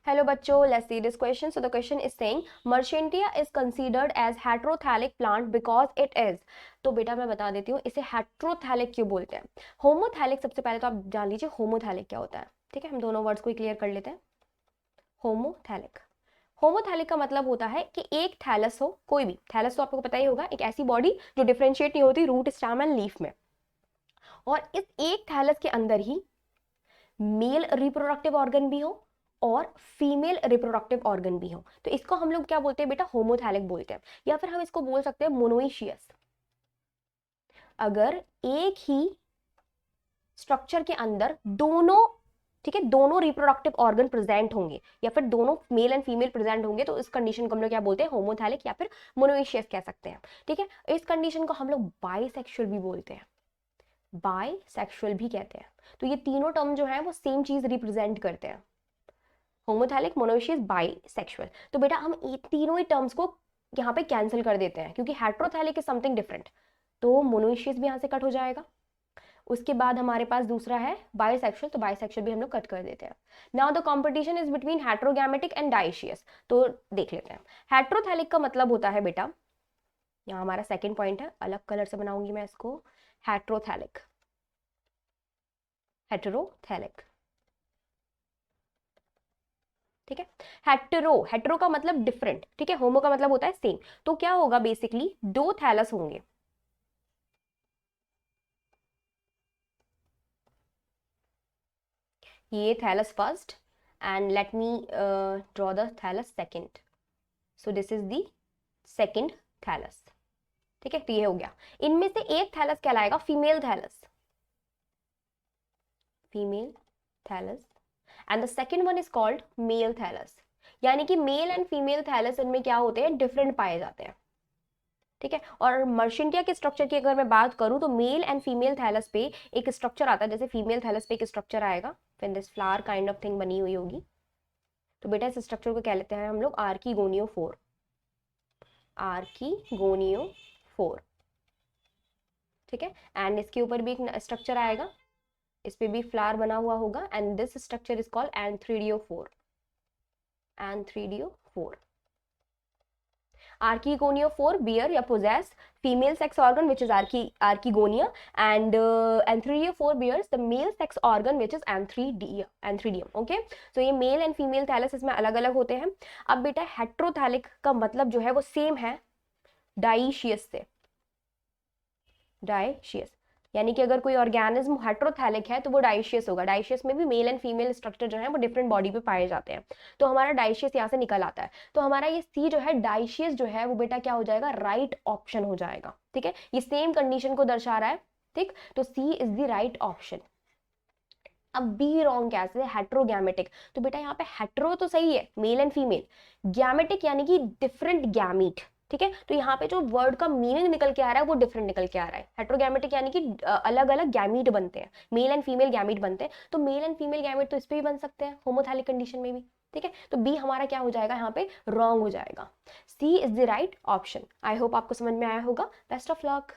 Hello बच्चों, let's see this question. So the question is saying Mercentia is considered as heterothallic plant because it is. तो बेटा मैं बता देती हूँ इसे हेट्रोथैलिक क्यों बोलते हैं. होमोथैलिक सबसे पहले तो आप जान लीजिए होमोथैलिक क्या होता है. ठीक है, हम दोनों वर्ड्स को क्लियर कर लेते हैं. होमोथैलिक, होमोथैलिक का मतलब होता है कि एक थैलस हो, कोई भी थैलस तो आपको पता ही होगा, एक ऐसी बॉडी जो डिफरेंशिएट नहीं होती रूट, स्टेम एंड लीफ में, और इस एक थैलस के अंदर ही मेल रिप्रोडक्टिव ऑर्गन भी हो और फीमेल रिप्रोडक्टिव ऑर्गन भी हो. तो इसको हम लोग क्या बोलते हैं बेटा, होमोथैलिक बोलते हैं, या फिर हम इसको बोल सकते हैं मोनोइशियस. अगर एक ही स्ट्रक्चर के अंदर दोनों, ठीक है, दोनों रिप्रोडक्टिव ऑर्गन प्रेजेंट होंगे या फिर दोनों मेल एंड फीमेल प्रेजेंट होंगे, तो इस कंडीशन को हम लोग क्या बोलते हैं, होमोथैलिक या फिर मोनोइशियस कह सकते हैं. ठीक है, इस कंडीशन को हम लोग बाइसेक्सुअल भी बोलते हैं, बाइसेक्सुअल भी कहते हैं. तो ये तीनों टर्म जो है वो सेम चीज रिप्रेजेंट करते हैं, होमोथैलिक, मोनोइशियस, बाइसेक्सुअल. तो बेटा हम तीनों ही टर्म्स को यहाँ पे कैंसिल कर देते हैं क्योंकि हेट्रोथैलिक इज समथिंग डिफरेंट, तो मोनोइशियस भी यहाँ से कट हो जाएगा. उसके बाद हमारे पास दूसरा है बाइसेक्सुअल, तो बाइसेक्सुअल भी हम लोग कट कर देते हैं. Now the competition is between heterogametic and dioecious. तो देख लेते हैं. हेट्रोथैलिक का मतलब होता है बेटा, यहाँ हमारा सेकेंड पॉइंट है, अलग कलर से बनाऊंगी मैं इसको, हेट्रोथैलिक, हेटेरोथैलिक. ठीक है, हेटेरो, हेटेरो का मतलब डिफरेंट, ठीक है, होमो का मतलब होता है सेम. तो क्या होगा, बेसिकली दो थैलस होंगे, ये thallus first and let me draw the thallus second. So this is the second thallus. ठीक है, तो ये हो गया. इनमें से एक थैलस कहलाएगा female thallus, female thallus, and the second one is called male thallus. यानी कि मेल एंड फीमेल थैलस इनमें क्या होते हैं, डिफरेंट पाए जाते हैं. ठीक है, और मर्शेंटिया के स्ट्रक्चर की अगर मैं बात करूं तो मेल एंड फीमेल थैलस पे एक स्ट्रक्चर आता है, जैसे फीमेल थैलस पे एक स्ट्रक्चर आएगा, फिर this flower kind of thing बनी हुई होगी. तो बेटा इस स्ट्रक्चर को कह लेते हैं हम लोग आर्कीगोनियोफोर, आर्कीगोनियोफोर. ठीक है, एंड इसके ऊपर भी एक स्ट्रक्चर आएगा, इस पे भी फ्लावर बना हुआ होगा, and this structure is called antheridiophore, antheridiophore. Archegonia4 bear या possess female sex organ which is archegonia, and Antheridia4 bears the male sex organ which is antheridium. Okay, so ये मेल एंड फीमेल थैलस इसमें अलग अलग होते हैं. अब बेटा heterothallic का मतलब जो है वो सेम है डाइशियस से, डाइशियस, यानी कि अगर कोई ऑर्गेनिज्म हेट्रोथैलिक है तो वो डाइशियस होगा. डाइशियस में भी मेल एंड फीमेल स्ट्रक्चर जो है वो डिफरेंट बॉडी पे पाए जाते हैं, तो हमारा डाइशियस यहाँ से निकल आता है. तो हमारा ये सी जो है डाइशियस जो है वो बेटा क्या हो जाएगा, राइट ऑप्शन हो जाएगा. ठीक है, ये सेम कंडीशन को दर्शा रहा है. ठीक, तो सी इज द राइट ऑप्शन. अब बी रॉन्ग कैसे, हेट्रोगैमेटिक. तो बेटा यहाँ पे हेट्रो तो सही है, मेल एंड फीमेल, गैमेटिक यानी कि डिफरेंट गैमीट. ठीक है, तो यहाँ पे जो वर्ड का मीनिंग निकल के आ रहा है वो डिफरेंट निकल के आ रहा है. हेट्रोगैमेटिक यानी कि अलग अलग गैमीट बनते हैं, मेल एंड फीमेल गैमीट बनते हैं. तो मेल एंड फीमेल गैमीट तो इस पे भी बन सकते हैं होमोथैलिक कंडीशन में भी. ठीक है, तो बी हमारा क्या हो जाएगा, यहाँ पे रॉन्ग हो जाएगा. C is the right option. I hope आपको समझ में आया होगा. Best of luck.